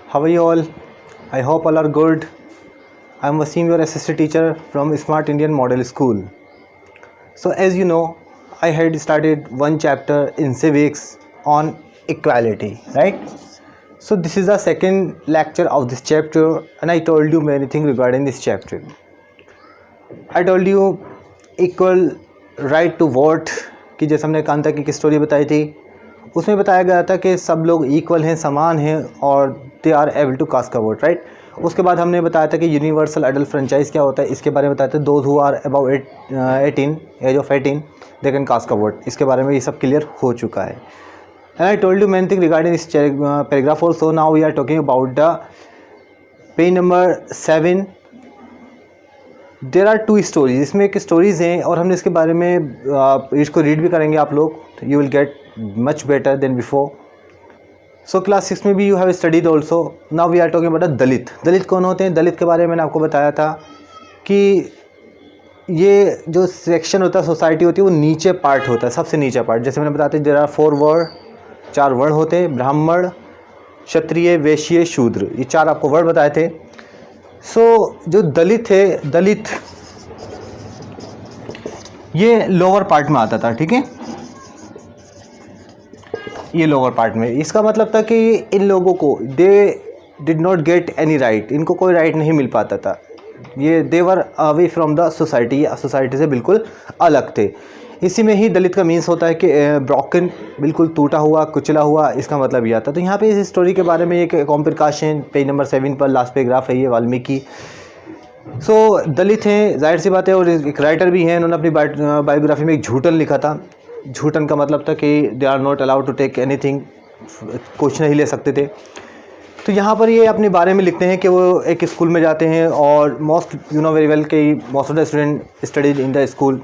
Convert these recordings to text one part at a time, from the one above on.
How are you all? I hope all are good. I am Wasim, your assistant teacher from Smart Indian Model School. So as you know, I had started one chapter in civics on equality, right? So this is the second lecture of this chapter, and I told you many things regarding this chapter. I told you equal right to vote कि जैसे हमने कांता की story बताई थी, उसमें बताया गया था कि सब लोग इक्वल हैं, समान हैं और they are able to cast का वोट, राइट। उसके बाद हमने बताया था कि यूनिवर्सल एडल्ट फ्रेंचाइज क्या होता है, इसके बारे में बताया था। Those who are above 18 age of 18 they can cast का वोट, इसके बारे में ये सब क्लियर हो चुका है। And I told you many thing regarding this paragraph also. Now we are talking about the page number 7। There are 2 stories, इसमें एक स्टोरीज़ हैं और हमने इसके बारे में इसको रीड भी करेंगे आप लोग, you will get much better than before. So class 6 में भी you have studied also. Now we are talking about Dalit. Dalit कौन होते हैं? दलित के बारे में मैंने आपको बताया था कि ये जो सेक्शन होता है, सोसाइटी होती है, वो नीचे पार्ट होता है, सबसे नीचे पार्ट। जैसे मैंने बताया था देयर आर 4 वर्ण, 4 वर्ण होते हैं, ब्राह्मण, क्षत्रिय, वैश्य, शूद्र, ये 4 आपको वर्ण बताए थे। सो जो दलित है, दलित ये लोअर पार्ट में आता था, ठीक है, ये लोअर पार्ट में। इसका मतलब था कि इन लोगों को they did not get any right, इनको कोई राइट नहीं मिल पाता था। ये they were away from the society, society से बिल्कुल अलग थे। इसी में ही दलित का मीन्स होता है कि ब्रोकन, बिल्कुल टूटा हुआ, कुचला हुआ, इसका मतलब ये आता है। तो यहाँ पे इस स्टोरी के बारे में एक कॉम्प्रिकाशन पेज नंबर 7 पर लास्ट पैराग्राफ है, ये वाल्मीकि। सो दलित हैं, जाहिर सी बात है, और एक राइटर भी हैं, उन्होंने अपनी बायोग्राफी में एक झूठन लिखा था। झूठन का मतलब था कि they are not allowed to take anything, कुछ नहीं ले सकते थे। तो यहाँ पर ये अपने बारे में लिखते हैं कि वो एक स्कूल में जाते हैं और most you know very well कि most of the student studies in the school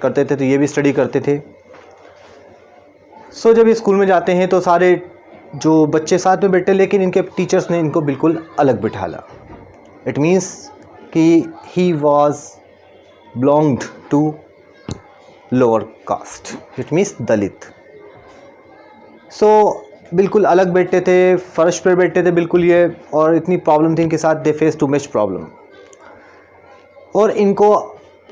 करते थे, तो ये भी स्टडी करते थे। सो जब ये स्कूल में जाते हैं तो सारे जो बच्चे साथ में बैठे, लेकिन इनके टीचर्स ने इनको बिल्कुल अलग बिठाला। इट मीन्स कि he was belonged to lower caste, it means Dalit. So बिल्कुल अलग बैठते थे, फर्श पर बैठते थे बिल्कुल ये, और इतनी प्रॉब्लम थी इनके साथ, they face too much problem. और इनको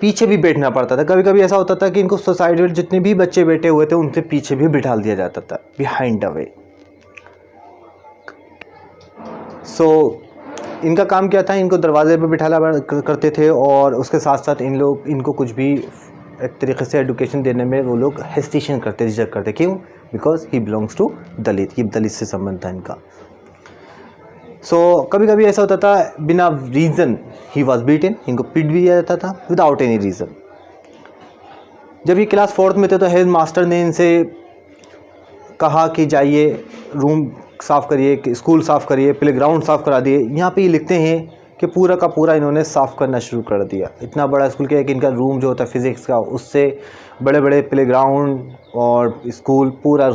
पीछे भी बैठना पड़ता था। कभी कभी ऐसा होता था कि इनको सोसाइटी में जितने भी बच्चे बैठे हुए थे उनसे पीछे भी बिठा दिया जाता था, बिहाइंड द वे। सो इनका काम क्या था? इनको दरवाजे पे बिठाला करते थे, और उसके साथ साथ इनको कुछ भी एक तरीके से एडुकेशन देने में वो लोग हेजिटेशन करते, रिजेक्ट करते। क्यों? बिकॉज ही बिलोंग्स टू दलित, ये दलित से संबंध था इनका। सो कभी कभी ऐसा होता था बिना रीज़न ही वॉज बीटन, इनको पीट भी दिया जाता था विदाउट एनी रीज़न। जब ये क्लास 4th में थे तो हेड मास्टर ने इनसे कहा कि जाइए रूम साफ़ करिए, स्कूल साफ़ करिए, प्लेग्राउंड साफ़ करा दिए। यहाँ पे ये लिखते हैं कि पूरा का पूरा इन्होंने साफ़ करना शुरू कर दिया। इतना बड़ा स्कूल क्या है कि इनका रूम जो होता है फिज़िक्स का, उससे बड़े बड़े प्लेग्राउंड और स्कूल, पूरा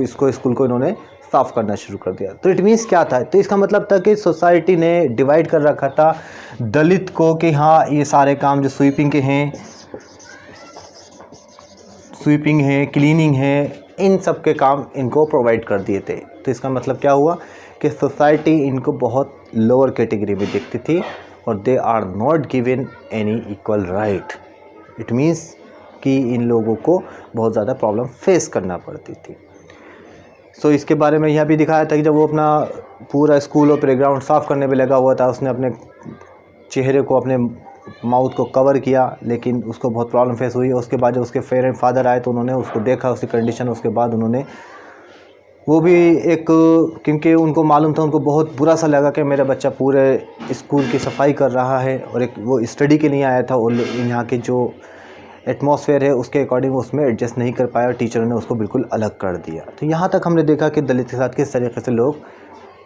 इसको स्कूल को इन्होंने साफ़ करना शुरू कर दिया। तो इट मीन्स क्या था? तो इसका मतलब था कि सोसाइटी ने डिवाइड कर रखा था दलित को कि हाँ ये सारे काम जो स्वीपिंग के हैं, स्वीपिंग है, क्लीनिंग है, इन सब के काम इनको प्रोवाइड कर दिए थे। तो इसका मतलब क्या हुआ कि सोसाइटी इनको बहुत लोअर कैटेगरी में देखती थी और they are not given any equal right. It means कि इन लोगों को बहुत ज़्यादा प्रॉब्लम फेस करना पड़ती थी। सो इसके बारे में यह भी दिखाया था कि जब वो अपना पूरा स्कूल और प्लेग्राउंड साफ़ करने पे लगा हुआ था, उसने अपने चेहरे को, अपने माउथ को कवर किया, लेकिन उसको बहुत प्रॉब्लम फेस हुई। उसके बाद जब उसके फादर आए तो उन्होंने उसको देखा, उसकी कंडीशन, उसके बाद उन्होंने वो भी एक, क्योंकि उनको मालूम था, उनको बहुत बुरा सा लगा कि मेरा बच्चा पूरे स्कूल की सफाई कर रहा है, और एक वो स्टडी के लिए आया था और यहाँ के जो एटमॉस्फेयर है उसके अकॉर्डिंग उसमें एडजस्ट नहीं कर पाया और टीचर ने उसको बिल्कुल अलग कर दिया। तो यहाँ तक हमने देखा कि दलित के साथ किस तरीके से लोग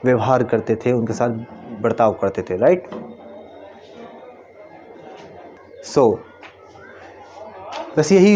व्यवहार करते थे, उनके साथ बर्ताव करते थे, राइट। सो बस यही